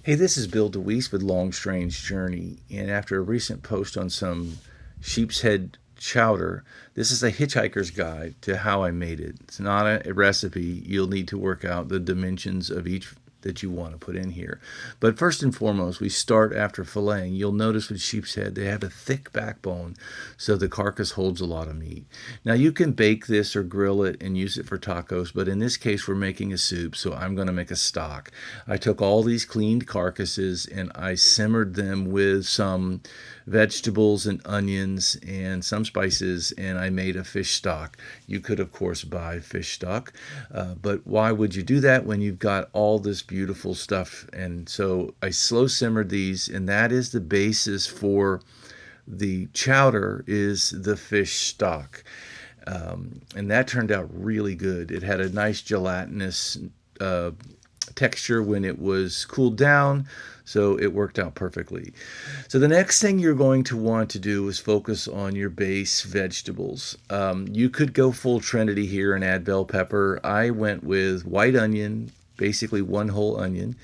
Hey, this is Bill DeWeese with Long Strange Journey, and after a recent post on some sheepshead chowder, this is a hitchhiker's guide to how I made it. It's not a recipe. You'll need to work out the dimensions of each that you want to put in here. But first and foremost, we start after filleting. You'll notice with sheepshead, they have a thick backbone, so the carcass holds a lot of meat. Now, you can bake this or grill it and use it for tacos, but in this case, we're making a soup, so I'm going to make a stock. I took all these cleaned carcasses and I simmered them with some vegetables and onions and some spices, and I made a fish stock. You could, of course, buy fish stock, but why would you do that when you've got all this beautiful stuff? And so I slow simmered these, and that is the basis for the chowder, is the fish stock. And that turned out really good. It had a nice gelatinous texture when it was cooled down, so it worked out perfectly. So the next thing you're going to want to do is focus on your base vegetables. You could go full Trinity here and add bell pepper. I went with white onion, basically one whole onion,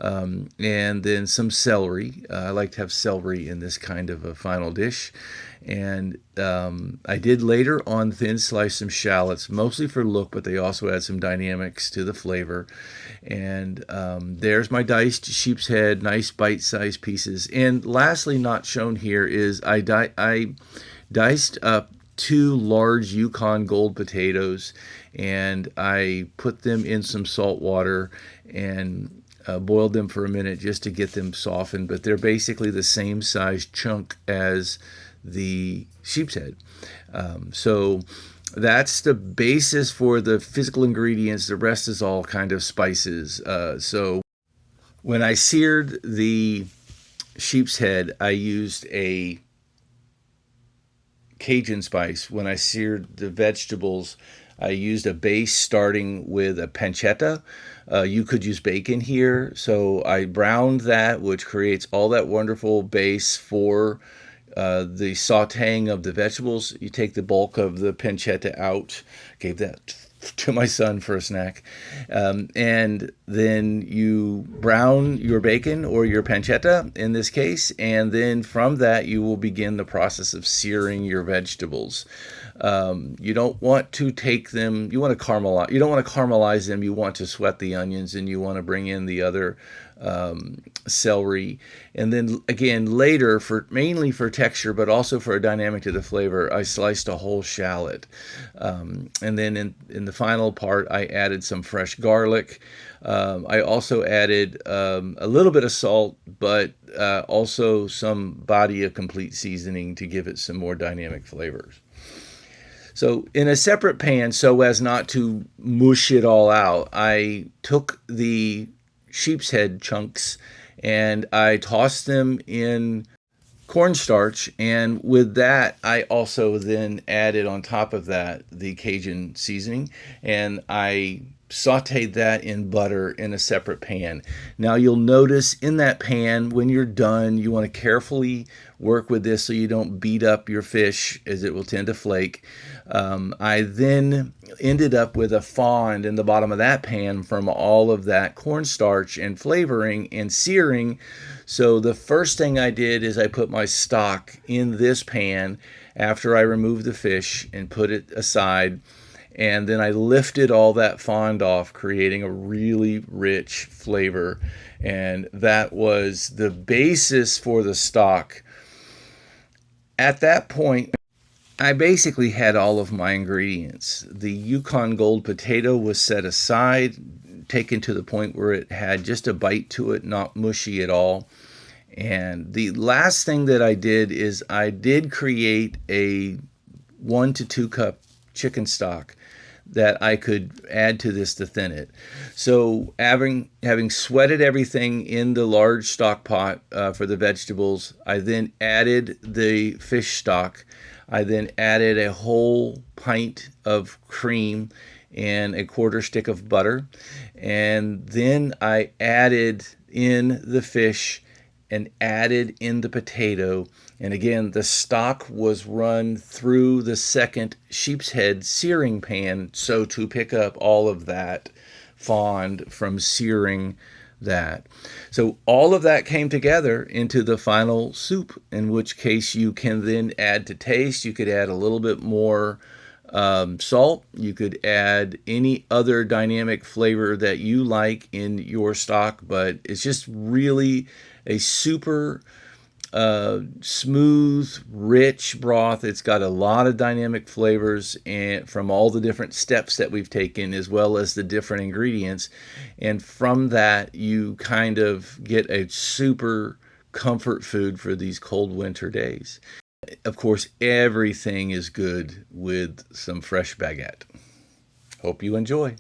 and then some celery. I like to have celery in this kind of a final dish. And I did later on thin slice some shallots, mostly for look, but they also add some dynamics to the flavor. And there's my diced sheep's head, nice bite-sized pieces. And lastly, not shown here, is I diced up 2 large Yukon Gold potatoes, and I put them in some salt water and boiled them for a minute just to get them softened. But they're basically the same size chunk as the sheep's head. So that's the basis for the physical ingredients. The rest is all kind of spices. So when I seared the sheep's head, I used a Cajun spice. When I seared the vegetables, I used a base starting with a pancetta. You could use bacon here. So I browned that, which creates all that wonderful base for the sauteing of the vegetables. You take the bulk of the pancetta out, gave that to my son for a snack, and then you brown your bacon or your pancetta in this case, and then from that you will begin the process of searing your vegetables. You don't want to take them, you want to caramelize, you don't want to caramelize them, you want to sweat the onions, and you want to bring in the other celery. And then again later, for mainly for texture but also for a dynamic to the flavor, I sliced a whole shallot. And then in the final part, I added some fresh garlic. I also added a little bit of salt, but also some body of complete seasoning to give it some more dynamic flavors. So in a separate pan, so as not to mush it all out, I took the sheep's head chunks and I tossed them in cornstarch, and with that I also then added on top of that the Cajun seasoning, and I sauteed that in butter in a separate pan. Now you'll notice in that pan, when you're done, you want to carefully work with this so you don't beat up your fish, as it will tend to flake. I then ended up with a fond in the bottom of that pan from all of that cornstarch and flavoring and searing. So the first thing I did is I put my stock in this pan after I removed the fish and put it aside. And then I lifted all that fond off, creating a really rich flavor. And that was the basis for the stock. At that point, I basically had all of my ingredients. The Yukon Gold potato was set aside, taken to the point where it had just a bite to it, not mushy at all. And the last thing that I did is I did create a 1 to 2 cup chicken stock that I could add to this to thin it. So having sweated everything in the large stock pot for the vegetables, I then added the fish stock. I then added a whole pint of cream and a quarter stick of butter. And then I added in the fish and added in the potato. And again, the stock was run through the second sheep's head searing pan, so to pick up all of that fond from searing that. So all of that came together into the final soup, in which case you can then add to taste. You could add a little bit more salt. You could add any other dynamic flavor that you like in your stock, but it's just really a super smooth, rich broth. It's got a lot of dynamic flavors and from all the different steps that we've taken, as well as the different ingredients. And from that, you kind of get a super comfort food for these cold winter days. Of course, everything is good with some fresh baguette. Hope you enjoy.